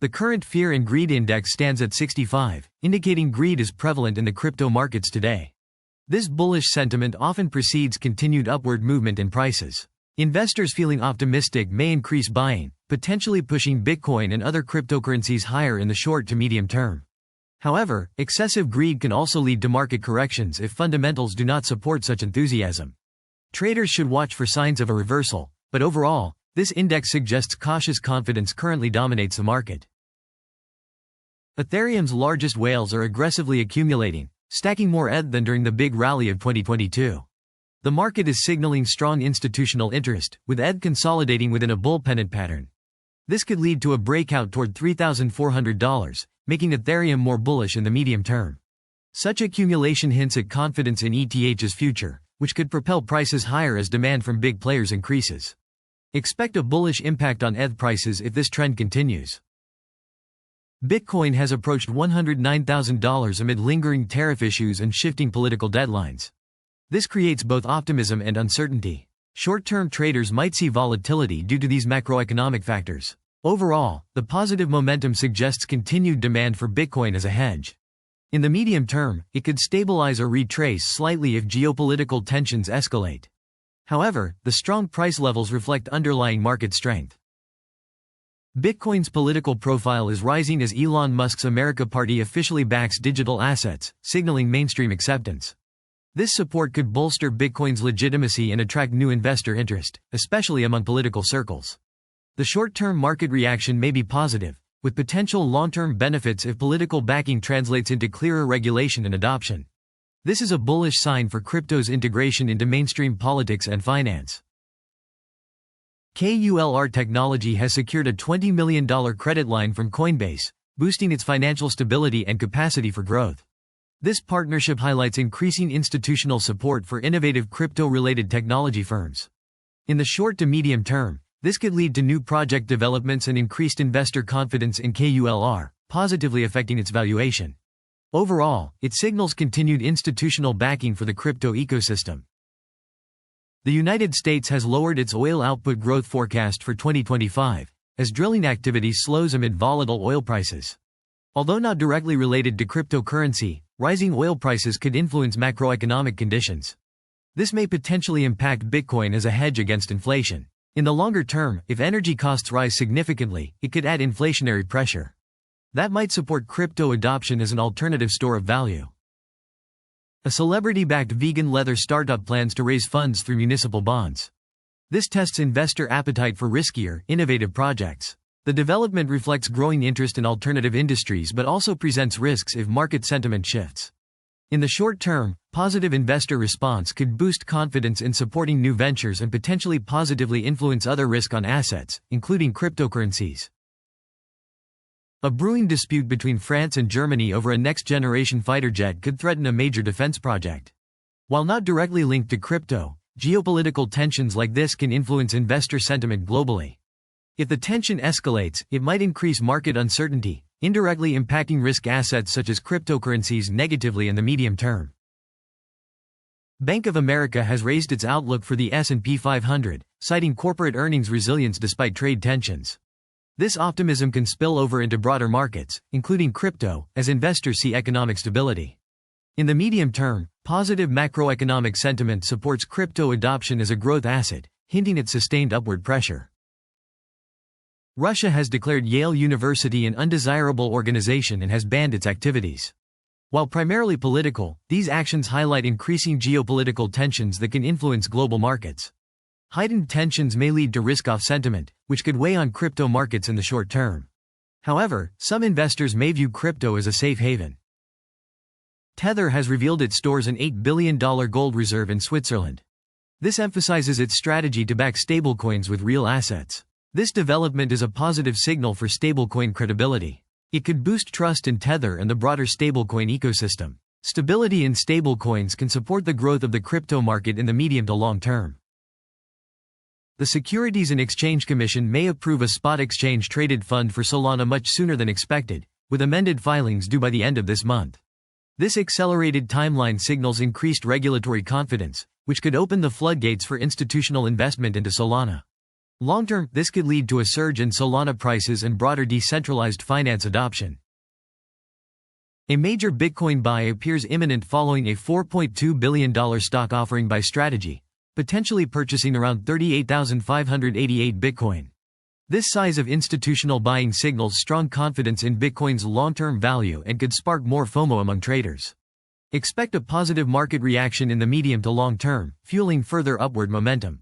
The current Fear and Greed Index stands at 65, indicating greed is prevalent in the crypto markets today. This bullish sentiment often precedes continued upward movement in prices. Investors feeling optimistic may increase buying, potentially pushing Bitcoin and other cryptocurrencies higher in the short to medium term. However, excessive greed can also lead to market corrections if fundamentals do not support such enthusiasm. Traders should watch for signs of a reversal, but overall, this index suggests cautious confidence currently dominates the market. Ethereum's largest whales are aggressively accumulating, stacking more ETH than during the big rally of 2022. The market is signaling strong institutional interest, with ETH consolidating within a bull pennant pattern. This could lead to a breakout toward $3,400, making Ethereum more bullish in the medium term. Such accumulation hints at confidence in ETH's future, which could propel prices higher as demand from big players increases. Expect a bullish impact on ETH prices if this trend continues. Bitcoin has approached $109,000 amid lingering tariff issues and shifting political deadlines. This creates both optimism and uncertainty. Short-term traders might see volatility due to these macroeconomic factors. Overall, the positive momentum suggests continued demand for Bitcoin as a hedge. In the medium term, it could stabilize or retrace slightly if geopolitical tensions escalate. However, the strong price levels reflect underlying market strength. Bitcoin's political profile is rising as Elon Musk's America Party officially backs digital assets, signaling mainstream acceptance. This support could bolster Bitcoin's legitimacy and attract new investor interest, especially among political circles. The short-term market reaction may be positive, with potential long-term benefits if political backing translates into clearer regulation and adoption. This is a bullish sign for crypto's integration into mainstream politics and finance. KULR Technology has secured a $20 million credit line from Coinbase, boosting its financial stability and capacity for growth. This partnership highlights increasing institutional support for innovative crypto-related technology firms. In the short to medium term, this could lead to new project developments and increased investor confidence in KULR, positively affecting its valuation. Overall, it signals continued institutional backing for the crypto ecosystem. The United States has lowered its oil output growth forecast for 2025, as drilling activity slows amid volatile oil prices. Although not directly related to cryptocurrency, rising oil prices could influence macroeconomic conditions. This may potentially impact Bitcoin as a hedge against inflation. In the longer term, if energy costs rise significantly, it could add inflationary pressure. That might support crypto adoption as an alternative store of value. A celebrity-backed vegan leather startup plans to raise funds through municipal bonds. This tests investor appetite for riskier, innovative projects. The development reflects growing interest in alternative industries but also presents risks if market sentiment shifts. In the short term, positive investor response could boost confidence in supporting new ventures and potentially positively influence other risk-on assets, including cryptocurrencies. A brewing dispute between France and Germany over a next-generation fighter jet could threaten a major defense project. While not directly linked to crypto, geopolitical tensions like this can influence investor sentiment globally. If the tension escalates, it might increase market uncertainty, indirectly impacting risk assets such as cryptocurrencies negatively in the medium term. Bank of America has raised its outlook for the S&P 500, citing corporate earnings resilience despite trade tensions. This optimism can spill over into broader markets, including crypto, as investors see economic stability. In the medium term, positive macroeconomic sentiment supports crypto adoption as a growth asset, hinting at sustained upward pressure. Russia has declared Yale University an undesirable organization and has banned its activities. While primarily political, these actions highlight increasing geopolitical tensions that can influence global markets. Heightened tensions may lead to risk-off sentiment, which could weigh on crypto markets in the short term. However, some investors may view crypto as a safe haven. Tether has revealed it stores an $8 billion gold reserve in Switzerland. This emphasizes its strategy to back stablecoins with real assets. This development is a positive signal for stablecoin credibility. It could boost trust in Tether and the broader stablecoin ecosystem. Stability in stablecoins can support the growth of the crypto market in the medium to long term. The Securities and Exchange Commission may approve a spot exchange-traded fund for Solana much sooner than expected, with amended filings due by the end of this month. This accelerated timeline signals increased regulatory confidence, which could open the floodgates for institutional investment into Solana. Long-term, this could lead to a surge in Solana prices and broader decentralized finance adoption. A major Bitcoin buy appears imminent following a $4.2 billion stock offering by Strategy, potentially purchasing around 38,588 Bitcoin. This size of institutional buying signals strong confidence in Bitcoin's long-term value and could spark more FOMO among traders. Expect a positive market reaction in the medium to long term, fueling further upward momentum.